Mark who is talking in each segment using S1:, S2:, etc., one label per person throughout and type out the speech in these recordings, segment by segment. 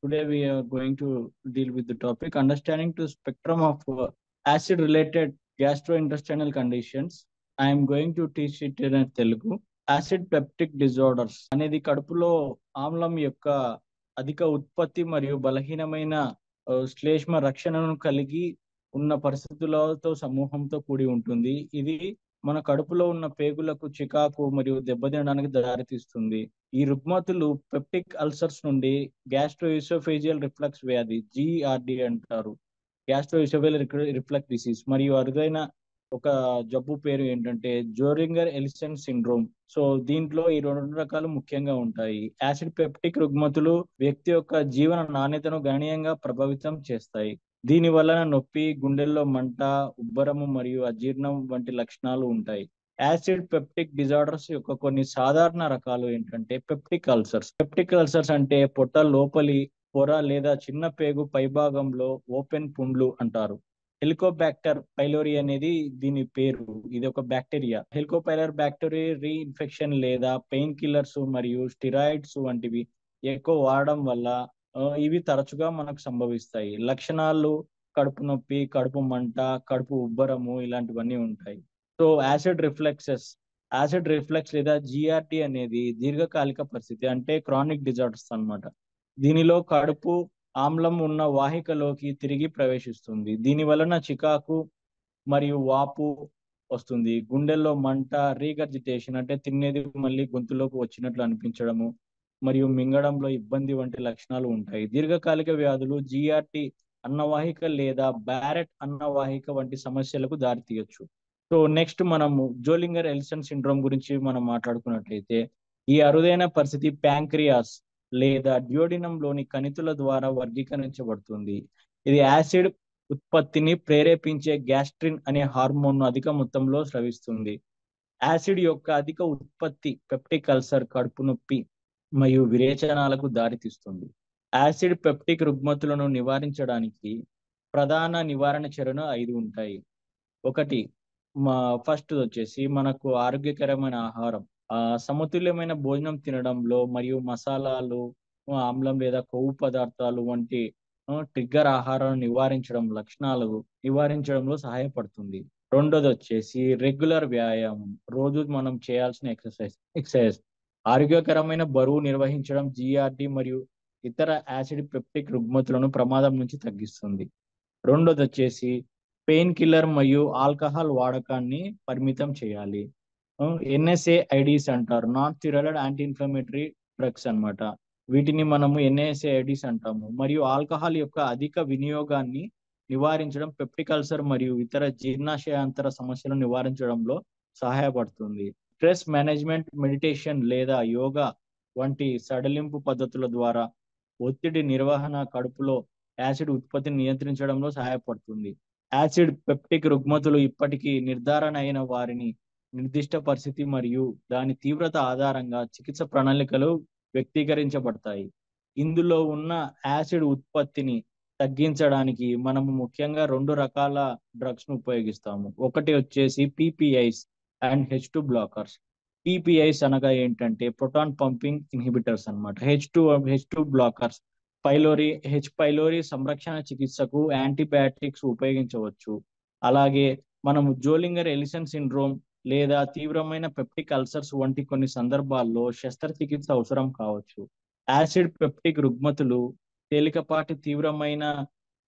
S1: Today we are going to deal with the topic understanding to spectrum of acid-related gastrointestinal conditions. I am going to teach it in Telugu. Acid peptic disorders అనేది కడుపులో ఆమ్లం యొక్క అధిక ఉత్పత్తి మరియు బలహీనమైన శ్లేష్మ రక్షణను కలిగి ఉన్న పరిస్థితులతో సమూహంతో కూడి ఉంటుంది. ఇది మన కడుపులో ఉన్న పేగులకు చికాకు మరియు దెబ్బతినడానికి దారితీస్తుంది. ఈ రుగ్మతులు పెప్టిక్ అల్సర్స్ నుండి గ్యాస్ట్రోఇసోఫేజియల్ రిఫ్లక్స్ వ్యాధి GERD అంటారు. గ్యాస్ట్రోఇసోఫేజియల్ రిఫ్లక్స్ డిసీజ్ మరియు అరుదైన ఒక జబ్బు పేరు ఏంటంటే జోరింగర్ ఎలిసన్ సిండ్రోమ్. సో దీంట్లో ఈ రెండు రకాలు ముఖ్యంగా ఉంటాయి. యాసిడ్ పెప్టిక్ రుగ్మతులు వ్యక్తి యొక్క జీవన నాణ్యతను గణనీయంగా ప్రభావితం చేస్తాయి. దీని వలన నొప్పి, గుండెల్లో మంట, ఉబ్బరము మరియు అజీర్ణం వంటి లక్షణాలు ఉంటాయి. యాసిడ్ పెప్టిక్ డిజార్డర్స్ యొక్క కొన్ని సాధారణ రకాలు ఏంటంటే పెప్టిక్ అల్సర్స్. పెప్టిక్ అల్సర్స్ అంటే పొట్ట లోపలి పొర లేదా చిన్న పేగు పైభాగంలో ఓపెన్ పుండ్లు అంటారు. హెలికోబాక్టర్ పైలోరీ అనేది దీని పేరు. ఇది ఒక బ్యాక్టీరియా. హెలికోపైలర్ బ్యాక్టీరియా రీఇన్ఫెక్షన్ లేదా పెయిన్ కిల్లర్స్ మరియు స్టిరాయిడ్స్ వంటివి ఎక్కువ వాడడం వల్ల ఇవి తరచుగా మనకు సంభవిస్తాయి. లక్షణాలు కడుపు నొప్పి, కడుపు మంట, కడుపు ఉబ్బరము ఇలాంటివన్నీ ఉంటాయి. సో యాసిడ్ రిఫ్లెక్స్ లేదా GERD అనేది దీర్ఘకాలిక పరిస్థితి, అంటే క్రానిక్ డిజార్డర్స్ అన్నమాట. దీనిలో కడుపు ఆమ్లం ఉన్న వాహికలోకి తిరిగి ప్రవేశిస్తుంది. దీని వలన చికాకు మరియు వాపు వస్తుంది. గుండెల్లో మంట, రీగర్జిటేషన్ అంటే తినేది మళ్ళీ గొంతులోకి వచ్చినట్లు అనిపించడము మరియు మింగడంలో ఇబ్బంది వంటి లక్షణాలు ఉంటాయి. దీర్ఘకాలిక వ్యాధులు GERD అన్నవాహిక లేదా బ్యారెట్ అన్నవాహిక వంటి సమస్యలకు దారితీయొచ్చు. సో నెక్స్ట్ మనము జోలింగర్ ఎలిసన్ సిండ్రోమ్ గురించి మనం మాట్లాడుకున్నట్లయితే, ఈ అరుదైన పరిస్థితి ప్యాంక్రియాస్ లేదా డ్యూయోడినంలోని కణితుల ద్వారా వర్గీకరించబడుతుంది. ఇది యాసిడ్ ఉత్పత్తిని ప్రేరేపించే గ్యాస్ట్రిన్ అనే హార్మోన్ను అధిక మొత్తంలో స్రవిస్తుంది. యాసిడ్ యొక్క అధిక ఉత్పత్తి పెప్టిక్ అల్సర్, కడుపు నొప్పి మరియు విరేచనాలకు దారితీస్తుంది. యాసిడ్ పెప్టిక్ రుగ్మతులను నివారించడానికి ప్రధాన నివారణ చర్యలు 5 ఉంటాయి. ఒకటి, ఫస్ట్ వచ్చేసి మనకు ఆరోగ్యకరమైన ఆహారం, సమతుల్యమైన భోజనం తినడంలో మరియు మసాలాలు, ఆమ్లం లేదా కొవ్వు పదార్థాలు వంటి ట్రిగ్గర్ ఆహారాలను నివారించడంలో సహాయపడుతుంది. రెండోది వచ్చేసి రెగ్యులర్ వ్యాయామం, రోజు మనం చేయాల్సిన ఎక్సర్సైజ్ ఆరోగ్యకరమైన బరువు నిర్వహించడం GERD మరియు ఇతర యాసిడ్ పెప్టిక్ రుగ్మతులను ప్రమాదం నుంచి తగ్గిస్తుంది. రెండోది వచ్చేసి పెయిన్ కిల్లర్ మరియు ఆల్కహాల్ వాడకాన్ని పరిమితం చేయాలి. NSAIDs అంటారు, non steroid anti inflammatory drugs అన్నమాట. వీటిని మనము NSAIDs అంటాము. మరియు ఆల్కహాల్ యొక్క అధిక వినియోగాన్ని నివారించడం పెప్టిక్ అల్సర్ మరియు ఇతర జీర్ణాశయాంతర సమస్యలను నివారించడంలో సహాయపడుతుంది. స్ట్రెస్ మేనేజ్మెంట్, మెడిటేషన్ లేదా యోగా వంటి సడలింపు పద్ధతుల ద్వారా ఒత్తిడి నిర్వహణ కడుపులో యాసిడ్ ఉత్పత్తిని నియంత్రించడంలో సహాయపడుతుంది. యాసిడ్ పెప్టిక్ రుగ్మతులు ఇప్పటికీ నిర్ధారణ అయిన వారిని నిర్దిష్ట పరిస్థితి మరియు దాని తీవ్రత ఆధారంగా చికిత్స ప్రణాళికలు వ్యక్తీకరించబడతాయి. ఇందులో ఉన్న యాసిడ్ ఉత్పత్తిని తగ్గించడానికి మనము ముఖ్యంగా 2 రకాల డ్రగ్స్ ను ఉపయోగిస్తాము. ఒకటి వచ్చేసి PPIs and H2 blockers. PPIs అనగా ఏంటంటే ప్రోటాన్ పంపింగ్ ఇన్హిబిటర్స్ అన్నమాట. H2 బ్లాకర్స్ పైలోరీ సంరక్షణ చికిత్సకు యాంటీబయాటిక్స్ ఉపయోగించవచ్చు. అలాగే మనము జోలింగర్ ఎలిసన్ సిండ్రోమ్ లేదా తీవ్రమైన పెప్టిక్ అల్సర్స్ వంటి కొన్ని సందర్భాల్లో శస్త్రచికిత్స అవసరం కావచ్చు. యాసిడ్ పెప్టిక్ రుగ్మతులు తేలికపాటి తీవ్రమైన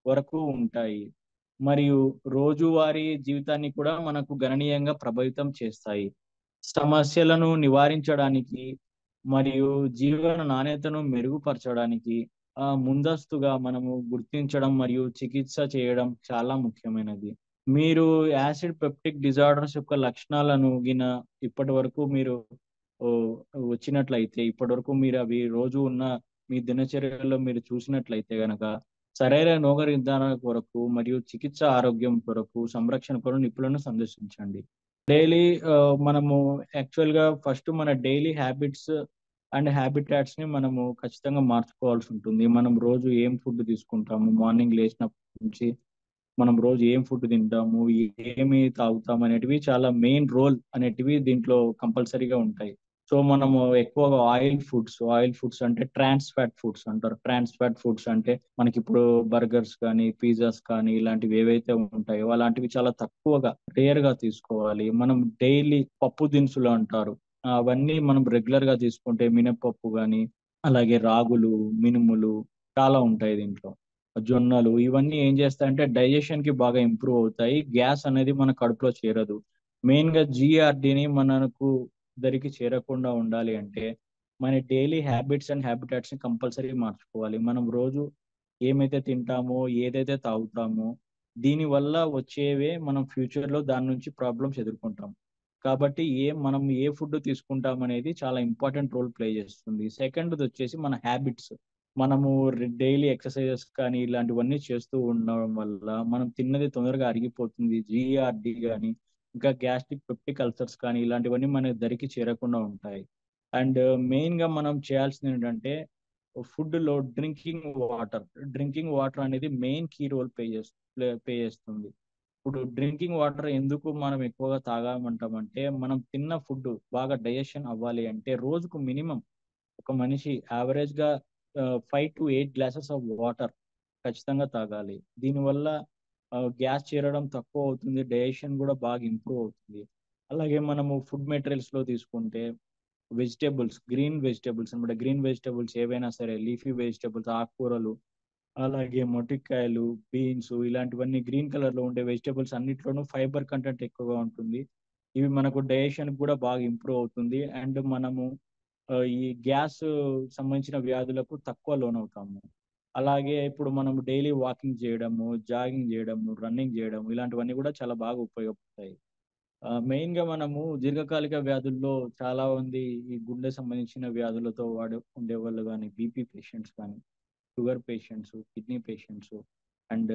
S1: వరకు ఉంటాయి మరియు రోజువారీ జీవితాన్ని కూడా మనకు గణనీయంగా ప్రభావితం చేస్తాయి. సమస్యలను నివారించడానికి మరియు జీవన నాణ్యతను మెరుగుపరచడానికి ముందస్తుగా మనము గుర్తించడం మరియు చికిత్స చేయడం చాలా ముఖ్యమైనది. మీరు యాసిడ్ పెప్టిక్ డిజార్డర్స్ యొక్క లక్షణాలను ఇప్పటి వరకు మీరు వచ్చినట్లయితే, ఇప్పటి వరకు మీరు అవి రోజు ఉన్న మీ దినచర్యలో మీరు చూసినట్లయితే గనక సరైన రోగ నిర్ధారణ కొరకు మరియు చికిత్స ఆరోగ్యం కొరకు సంరక్షణ కొరకు నిపుణులను సందర్శించండి. డైలీ మనము యాక్చువల్గా ఫస్ట్ మన డైలీ హ్యాబిట్స్ అండ్ హ్యాబిటాట్స్ ని మనము ఖచ్చితంగా మార్చుకోవాల్సి ఉంటుంది. మనం రోజు ఏం ఫుడ్ తీసుకుంటాము, మార్నింగ్ లేచినప్పటి నుంచి మనం రోజు ఏం ఫుడ్ తింటాము, ఏమి తాగుతాము అనేటివి చాలా మెయిన్ రోల్ అనేటివి దీంట్లో కంపల్సరీగా ఉంటాయి. సో మనము ఎక్కువగా ఆయిల్ ఫుడ్స్ అంటే ట్రాన్స్ ఫ్యాట్ ఫుడ్స్ అంటారు. ట్రాన్స్ ఫ్యాట్ ఫుడ్స్ అంటే మనకి ఇప్పుడు బర్గర్స్ కానీ పిజ్జాస్ కానీ ఇలాంటివి ఏవైతే ఉంటాయో అలాంటివి చాలా తక్కువగా రేర్ గా తీసుకోవాలి. మనం డైలీ పప్పు దినుసులు అంటారు, అవన్నీ మనం రెగ్యులర్ గా తీసుకుంటే మినపప్పు కానీ అలాగే రాగులు, మినుములు చాలా ఉంటాయి దీంట్లో. జొన్నలు ఇవన్నీ ఏం చేస్తాయంటే డైజెషన్ కి బాగా ఇంప్రూవ్ అవుతాయి. గ్యాస్ అనేది మన కడుపులో చేరదు. మెయిన్ గా జిఆర్డిని మనకు దరికి చేరకుండా ఉండాలి అంటే మన డైలీ హ్యాబిట్స్ అండ్ హ్యాబిటాట్స్ ని కంపల్సరీ మార్చుకోవాలి. మనం రోజు ఏమైతే తింటామో, ఏదైతే తాగుతామో దీని వల్ల వచ్చేవే మనం ఫ్యూచర్ లో దాని నుంచి ప్రాబ్లమ్స్ ఎదుర్కొంటాం. కాబట్టి మనం ఏ ఫుడ్ తీసుకుంటాం అనేది చాలా ఇంపార్టెంట్ రోల్ ప్లే చేస్తుంది. సెకండ్ వచ్చేసి మన హ్యాబిట్స్. మనము డైలీ ఎక్సర్సైజెస్ కానీ ఇలాంటివన్నీ చేస్తూ ఉండడం వల్ల మనం తిన్నది తొందరగా అరిగిపోతుంది. జిఆర్డి కానీ ఇంకా గ్యాస్ట్రిక్ పెప్టిక్ అల్సర్స్ కానీ ఇలాంటివన్నీ మన దరికి చేరకుండా ఉంటాయి. అండ్ మెయిన్ గా మనం చేయాల్సింది ఏంటంటే ఫుడ్ లో డ్రింకింగ్ వాటర్ అనేది మెయిన్ కీ రోల్ ప్లే చేస్తుంది. ఇప్పుడు డ్రింకింగ్ వాటర్ ఎందుకు మనం ఎక్కువగా తాగామంటామంటే మనం తిన్న ఫుడ్ బాగా డైజెషన్ అవ్వాలి అంటే రోజుకు మినిమం ఒక మనిషి యావరేజ్ గా 5 to 8 గ్లాసెస్ ఆఫ్ వాటర్ ఖచ్చితంగా తాగాలి. దీనివల్ల గ్యాస్ చేరడం తక్కువ అవుతుంది, డైజెషన్ కూడా బాగా ఇంప్రూవ్ అవుతుంది. అలాగే మనము ఫుడ్ మెటీరియల్స్ లో తీసుకుంటే గ్రీన్ వెజిటేబుల్స్ అనమాట. గ్రీన్ వెజిటేబుల్స్ ఏవైనా సరే, లీఫీ వెజిటేబుల్స్, ఆకుకూరలు, అలాగే మొటిక్కాయలు, బీన్స్ ఇలాంటివన్నీ గ్రీన్ కలర్ లో ఉండే వెజిటేబుల్స్ అన్నిట్లోనూ ఫైబర్ కంటెంట్ ఎక్కువగా ఉంటుంది. ఇవి మనకు డైజెషన్ కూడా బాగా ఇంప్రూవ్ అవుతుంది. అండ్ మనము ఈ గ్యాస్ సంబంధించిన వ్యాధులకు తక్కువ లోనవుతాము. అలాగే ఇప్పుడు మనం డైలీ వాకింగ్ చేయడము, జాగింగ్ చేయడము, రన్నింగ్ చేయడము ఇలాంటివన్నీ కూడా చాలా బాగా ఉపయోగపడతాయి. మెయిన్ గా మనము దీర్ఘకాలిక వ్యాధుల్లో చాలా మంది ఈ గుండె సంబంధించిన వ్యాధులతో ఉండేవాళ్ళు కానీ, బీపీ పేషెంట్స్ కానీ, sugar patients, kidney patients and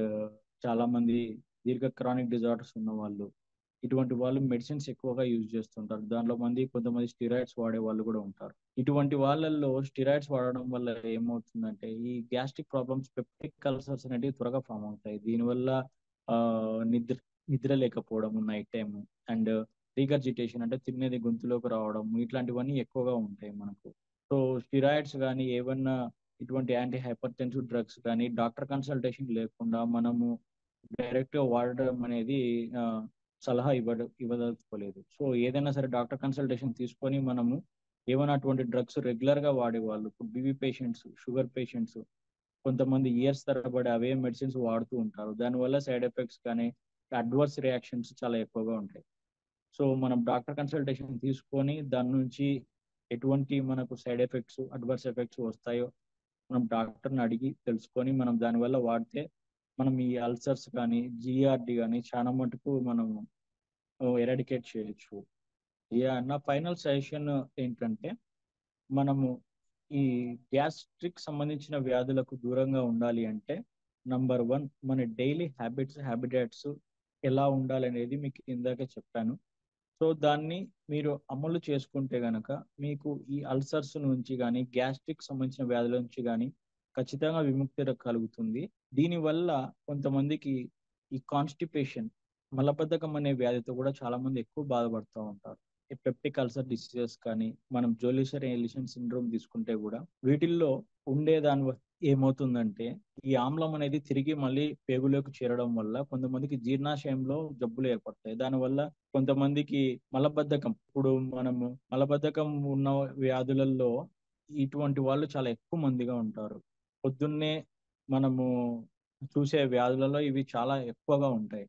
S1: చాలా మంది క్రానిక్ డిజార్డర్స్ ఉన్న వాళ్ళు, ఇటువంటి వాళ్ళు మెడిసిన్స్ ఎక్కువగా యూజ్ చేస్తుంటారు. దాంట్లో కొంతమంది స్టిరాయిడ్స్ వాడే వాళ్ళు కూడా ఉంటారు. ఇటువంటి వాళ్ళల్లో స్టిరాయిడ్స్ వాడడం వల్ల ఏమవుతుందంటే ఈ గ్యాస్ట్రిక్ ప్రాబ్లమ్స్, పెప్టిక్ అల్సర్స్ అనేవి త్వరగా ఫామ్ అవుతాయి. దీనివల్ల ఆ నిద్ర నిద్ర లేకపోవడం నైట్ టైం అండ్ రీగర్జిటేషన్ అంటే తినేది గొంతులోకి రావడం ఇట్లాంటివన్నీ ఎక్కువగా ఉంటాయి మనకు. సో స్టిరాయిడ్స్ కానీ ఏమన్నా ఇటువంటి యాంటీ హైపర్టెన్సివ్ డ్రగ్స్ కానీ డాక్టర్ కన్సల్టేషన్ లేకుండా మనము డైరెక్ట్ గా వాడడం అనేది సలహా ఇవ్వదలుచుకోలేదు. సో ఏదైనా సరే డాక్టర్ కన్సల్టేషన్ తీసుకొని మనము ఏమైనా అటువంటి డ్రగ్స్ రెగ్యులర్ గా వాడేవాళ్ళు, ఇప్పుడు బీపీ పేషెంట్స్, షుగర్ పేషెంట్స్ కొంతమంది ఇయర్స్ తరబడి అవే మెడిసిన్స్ వాడుతూ ఉంటారు. దానివల్ల సైడ్ ఎఫెక్ట్స్ కానీ అడ్వర్స్ రియాక్షన్స్ చాలా ఎక్కువగా ఉంటాయి. సో మనం డాక్టర్ కన్సల్టేషన్ తీసుకొని దాని నుంచి ఎటువంటి మనకు సైడ్ ఎఫెక్ట్స్, అడ్వర్స్ ఎఫెక్ట్స్ వస్తాయో మనం డాక్టర్ని అడిగి తెలుసుకొని మనం దానివల్ల వాడితే మనం ఈ అల్సర్స్ కానీ జిఆర్డి కానీ చాలా మటుకు మనం ఎరాడికేట్ చేయొచ్చు. నా ఫైనల్ సజెషన్ ఏంటంటే మనము ఈ గ్యాస్ట్రిక్ సంబంధించిన వ్యాధులకు దూరంగా ఉండాలి అంటే నంబర్ 1 మన డైలీ హ్యాబిటాట్స్ ఎలా ఉండాలనేది మీకు ఇందాక చెప్పాను. సో దాన్ని మీరు అమలు చేసుకుంటే గనక మీకు ఈ అల్సర్స్ నుంచి కానీ గ్యాస్ట్రిక్ సంబంధించిన వ్యాధుల నుంచి కానీ ఖచ్చితంగా విముక్తి కలుగుతుంది. దీనివల్ల కొంతమందికి ఈ కాన్స్టిపేషన్, మలబద్ధకం అనే వ్యాధితో కూడా చాలా మంది ఎక్కువ బాధపడుతూ ఉంటారు. ఈ పెప్టిక్ అల్సర్ డిసీజెస్ కానీ మనం జోలిసర్ ఎలిషన్ సిండ్రోమ్ తీసుకుంటే కూడా వీటిల్లో ఏమవుతుందంటే ఈ ఆమ్లం అనేది తిరిగి మళ్ళీ పేగులోకి చేరడం వల్ల కొంతమందికి జీర్ణాశయంలో జబ్బులు ఏర్పడతాయి. దానివల్ల కొంతమందికి మలబద్ధకం, ఇప్పుడు మనము మలబద్ధకం ఉన్న వ్యాధులలో ఇటువంటి వాళ్ళు చాలా ఎక్కువ మందిగా ఉంటారు. పొద్దున్నే మనము చూసే వ్యాధులలో ఇవి చాలా ఎక్కువగా ఉంటాయి.